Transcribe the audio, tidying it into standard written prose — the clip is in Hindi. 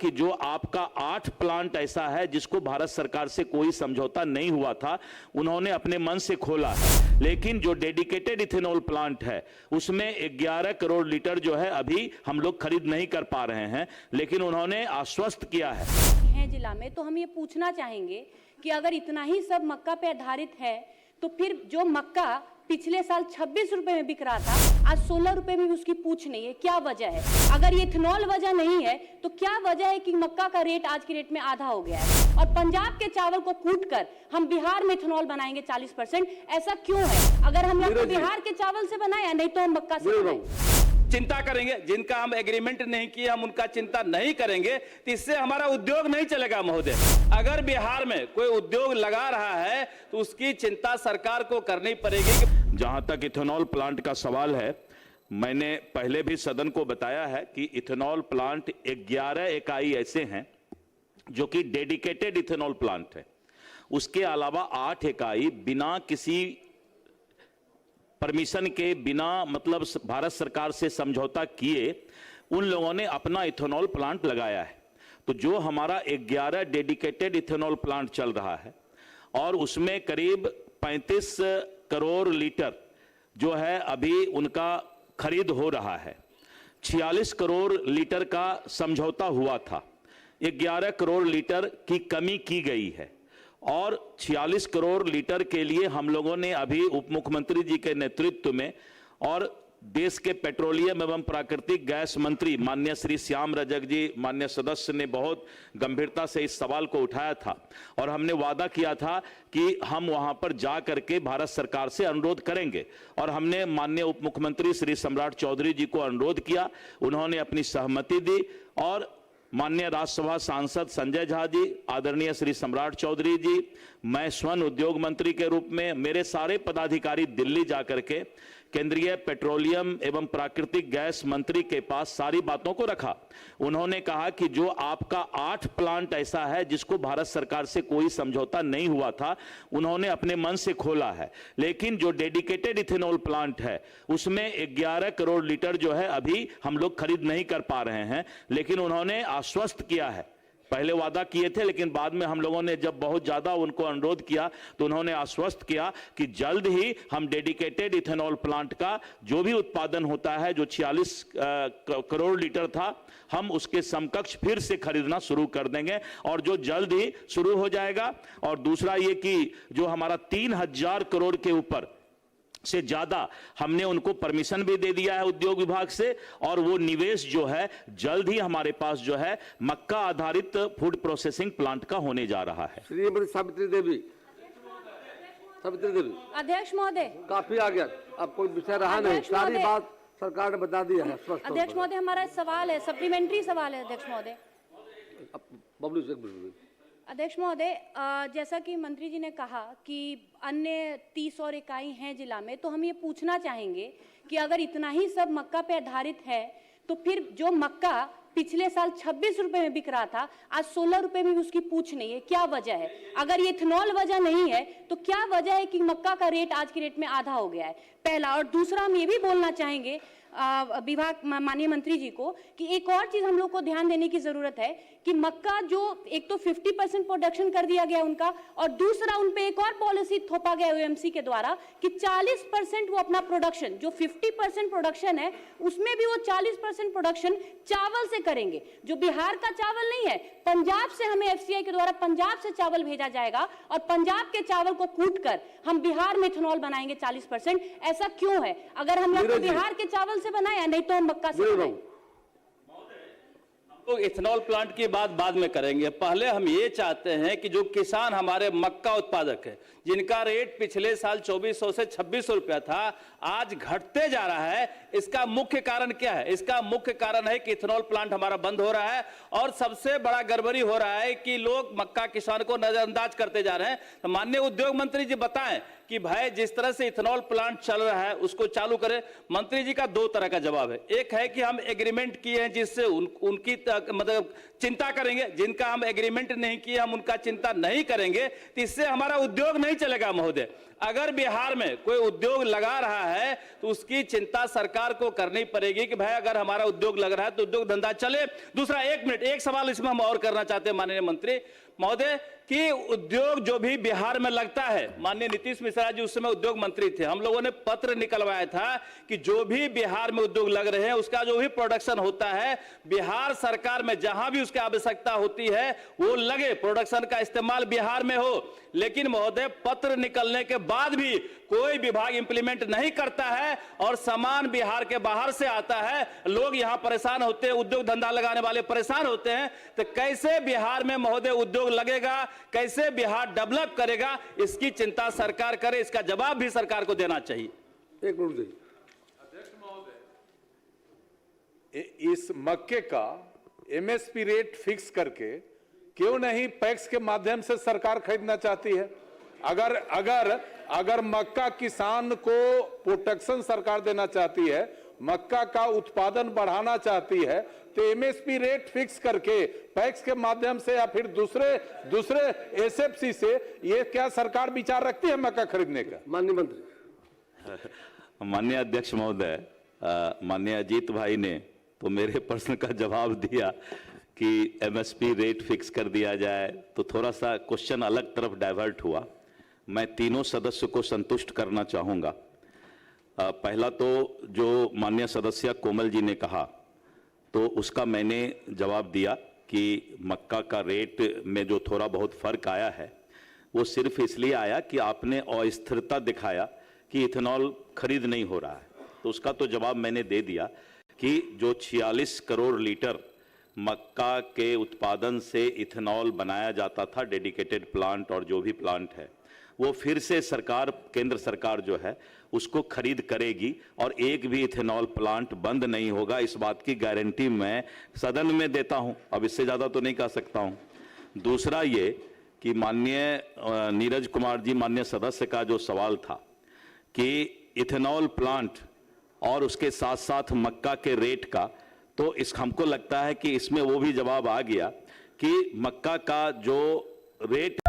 कि जो आपका 8 प्लांट ऐसा है जिसको भारत सरकार से कोई समझौता नहीं हुआ था, उन्होंने अपने मन से खोला है। लेकिन जो डेडिकेटेड इथेनॉल प्लांट है उसमें 11 करोड़ लीटर जो है अभी हम लोग खरीद नहीं कर पा रहे हैं, लेकिन उन्होंने आश्वस्त किया है जिला में। तो हम ये पूछना चाहेंगे कि अगर इतना ही सब मक्का पे आधारित है तो फिर जो मक्का पिछले साल 26 रुपए में बिक रहा था, आज 16 रुपए में भी उसकी पूछ नहीं है, क्या वजह है? अगर ये इथेनॉल वजह नहीं है तो क्या वजह है कि मक्का का रेट आज के रेट में आधा हो गया है? और पंजाब के चावल को कूटकर हम बिहार में इथेनॉल बनाएंगे 40%, ऐसा क्यों है? अगर हम लोग बिहार के चावल से बनाया, नहीं तो हम मक्का से बनाएंगे। चिंता करेंगे, जिनका हम एग्रीमेंट नहीं किए हम उनका चिंता नहीं करेंगे, तो इससे हमारा उद्योग नहीं चलेगा महोदय। अगर बिहार में कोई उद्योग लगा रहा है तो उसकी चिंता सरकार को करनी पड़ेगी। जहां तक इथेनॉल प्लांट का सवाल है, मैंने पहले भी सदन को बताया है कि इथेनॉल प्लांट 11 इकाई ऐसे हैं जो कि डेडिकेटेड इथेनॉल प्लांट है। उसके अलावा 8 इकाई बिना किसी परमिशन के, बिना मतलब भारत सरकार से समझौता किए उन लोगों ने अपना इथेनॉल प्लांट लगाया है। तो जो हमारा 11 डेडिकेटेड इथेनॉल प्लांट चल रहा है और उसमें करीब 35 करोड़ लीटर जो है अभी उनका खरीद हो रहा है। 46 करोड़ लीटर का समझौता हुआ था, 11 करोड़ लीटर की कमी की गई है और 46 करोड़ लीटर के लिए हम लोगों ने अभी उप मुख्यमंत्री जी के नेतृत्व में और देश के पेट्रोलियम एवं प्राकृतिक गैस मंत्री माननीय श्री श्याम रजक जी, माननीय सदस्य ने बहुत गंभीरता से इस सवाल को उठाया था और हमने वादा किया था कि हम वहां पर जा करके भारत सरकार से अनुरोध करेंगे। और हमने माननीय उप मुख्यमंत्री श्री सम्राट चौधरी जी को अनुरोध किया, उन्होंने अपनी सहमति दी और माननीय राज्यसभा सांसद संजय झा जी, आदरणीय श्री सम्राट चौधरी जी, मैं स्वयं उद्योग मंत्री के रूप में, मेरे सारे पदाधिकारी दिल्ली जाकर के केंद्रीय पेट्रोलियम एवं प्राकृतिक गैस मंत्री के पास सारी बातों को रखा। उन्होंने कहा कि जो आपका 8 प्लांट ऐसा है जिसको भारत सरकार से कोई समझौता नहीं हुआ था, उन्होंने अपने मन से खोला है। लेकिन जो डेडिकेटेड इथेनॉल प्लांट है उसमें 11 करोड़ लीटर जो है अभी हम लोग खरीद नहीं कर पा रहे हैं, लेकिन उन्होंने आश्वस्त किया है। पहले वादा किए थे लेकिन बाद में हम लोगों ने जब बहुत ज्यादा उनको अनुरोध किया तो उन्होंने आश्वस्त किया कि जल्द ही हम डेडिकेटेड इथेनॉल प्लांट का जो भी उत्पादन होता है, जो 46 करोड़ लीटर था, हम उसके समकक्ष फिर से खरीदना शुरू कर देंगे और जो जल्द ही शुरू हो जाएगा। और दूसरा ये कि जो हमारा 3000 करोड़ के ऊपर से ज्यादा हमने उनको परमिशन भी दे दिया है उद्योग विभाग से और वो निवेश जो है जल्द ही हमारे पास जो है मक्का आधारित फूड प्रोसेसिंग प्लांट का होने जा रहा है। श्रीमती सावित्री देवी, अध्यक्ष महोदय, काफी आ गया, अब कोई विषय रहा नहीं, सारी बात सरकार ने बता दी है। अध्यक्ष महोदय, हमारा सवाल है, सप्लीमेंट्री सवाल है अध्यक्ष महोदय। अध्यक्ष महोदय, जैसा कि मंत्री जी ने कहा कि अन्य 30 और इकाई हैं जिला में, तो हम ये पूछना चाहेंगे कि अगर इतना ही सब मक्का पे आधारित है तो फिर जो मक्का पिछले साल 26 रुपए में बिक रहा था, आज 16 रुपए में भी उसकी पूछ नहीं है, क्या वजह है? अगर ये इथेनॉल वजह नहीं है तो क्या वजह है कि मक्का का रेट आज के रेट में आधा हो गया है? पहला। और दूसरा, हम ये भी बोलना चाहेंगे विभाग माननीय मंत्री जी को कि एक और चीज हम लोग को ध्यान देने की जरूरत है कि मक्का जो एक तो 50% प्रोडक्शन कर दिया गया उनका, और दूसरा उन पे एक और पॉलिसी थोपा गया ओएमसी के द्वारा कि 40% वो अपना प्रोडक्शन, जो 50% प्रोडक्शन है उसमें भी वो 40% प्रोडक्शन चावल से करेंगे। जो बिहार का चावल नहीं है, पंजाब से हमें एफसीआई के द्वारा पंजाब से चावल भेजा जाएगा और पंजाब के चावल को कूटकर हम बिहार में इथेनॉल बनाएंगे 40%, ऐसा क्यों है? अगर हम लोग बिहार के चावल से बनाया, नहीं तो हम मक्का से बनाएं। तो इथेनॉल प्लांट की बात बाद में करेंगे, पहले हम ये चाहते हैं कि जो किसान हमारे मक्का उत्पादक है, जिनका रेट पिछले साल 2400 से 2600 रुपया था, आज घटते जा रहा है, इसका मुख्य कारण क्या है? इसका मुख्य कारण है कि इथेनॉल प्लांट हमारा बंद हो रहा है और सबसे बड़ा गड़बड़ी हो रहा है कि लोग मक्का किसान को नजरअंदाज करते जा रहे हैं। तो माननीय उद्योग मंत्री जी बताएं कि भाई जिस तरह से इथेनॉल प्लांट चल रहा है उसको चालू करें। मंत्री जी का दो तरह का जवाब है। एक है कि हम एग्रीमेंट किए हैं जिससे उनकी मतलब चिंता करेंगे, जिनका हम एग्रीमेंट नहीं किए हम उनका चिंता नहीं करेंगे, तो इससे हमारा उद्योग नहीं चलेगा महोदय। अगर बिहार में कोई उद्योग लगा रहा है तो उसकी चिंता सरकार को करनी पड़ेगी कि भाई अगर हमारा उद्योग लग रहा है तो उद्योग धंधा चले। दूसरा, एक मिनट, एक सवाल इसमें हम और करना चाहते हैं माननीय मंत्री महोदय कि उद्योग जो भी बिहार में लगता है, माननीय नीतीश मिश्रा जी उस समय उद्योग मंत्री थे, हम लोगों ने पत्र निकलवाया था कि जो भी बिहार में उद्योग लग रहे हैं उसका जो भी प्रोडक्शन होता है बिहार सरकार में जहां भी उसकी आवश्यकता होती है वो लगे, प्रोडक्शन का इस्तेमाल बिहार में हो। लेकिन महोदय पत्र निकलने के बाद भी कोई विभाग इंप्लीमेंट नहीं करता है और सामान बिहार के बाहर से आता है, लोग यहां परेशान होते हैं, उद्योग धंधा लगाने वाले परेशान होते हैं। तो कैसे बिहार में महोदय उद्योग लगेगा, कैसे बिहार डेवलप करेगा, इसकी चिंता सरकार करे, इसका जवाब भी सरकार को देना चाहिए। एक मिनट दीजिए। इस मक्के का एमएसपी रेट फिक्स करके क्यों नहीं पैक्स के माध्यम से सरकार खरीदना चाहती है? अगर मक्का किसान को प्रोटेक्शन सरकार देना चाहती है, मक्का का उत्पादन बढ़ाना चाहती है, तो एमएसपी रेट फिक्स करके पैक्स के माध्यम से या फिर दूसरे एसएफसी से ये क्या सरकार विचार रखती है मक्का खरीदने का? माननीय मंत्री। माननीय अध्यक्ष महोदय, माननीय अजीत भाई ने तो मेरे प्रश्न का जवाब दिया कि एमएसपी रेट फिक्स कर दिया जाए, तो थोड़ा सा क्वेश्चन अलग तरफ डाइवर्ट हुआ। मैं तीनों सदस्य को संतुष्ट करना चाहूँगा। पहला तो जो माननीय सदस्य कोमल जी ने कहा तो उसका मैंने जवाब दिया कि मक्का का रेट में जो थोड़ा बहुत फर्क आया है वो सिर्फ इसलिए आया कि आपने अस्थिरता दिखाया कि इथेनॉल खरीद नहीं हो रहा है, तो उसका तो जवाब मैंने दे दिया कि जो 46 करोड़ लीटर मक्का के उत्पादन से इथेनॉल बनाया जाता था, डेडिकेटेड प्लांट और जो भी प्लांट है, वो फिर से सरकार, केंद्र सरकार जो है उसको खरीद करेगी और एक भी इथेनॉल प्लांट बंद नहीं होगा। इस बात की गारंटी मैं सदन में देता हूं, अब इससे ज़्यादा तो नहीं कह सकता हूं। दूसरा ये कि माननीय नीरज कुमार जी, माननीय सदस्य का जो सवाल था कि इथेनॉल प्लांट और उसके साथ साथ मक्का के रेट का, तो हमको लगता है कि इसमें वो भी जवाब आ गया कि मक्का का जो रेट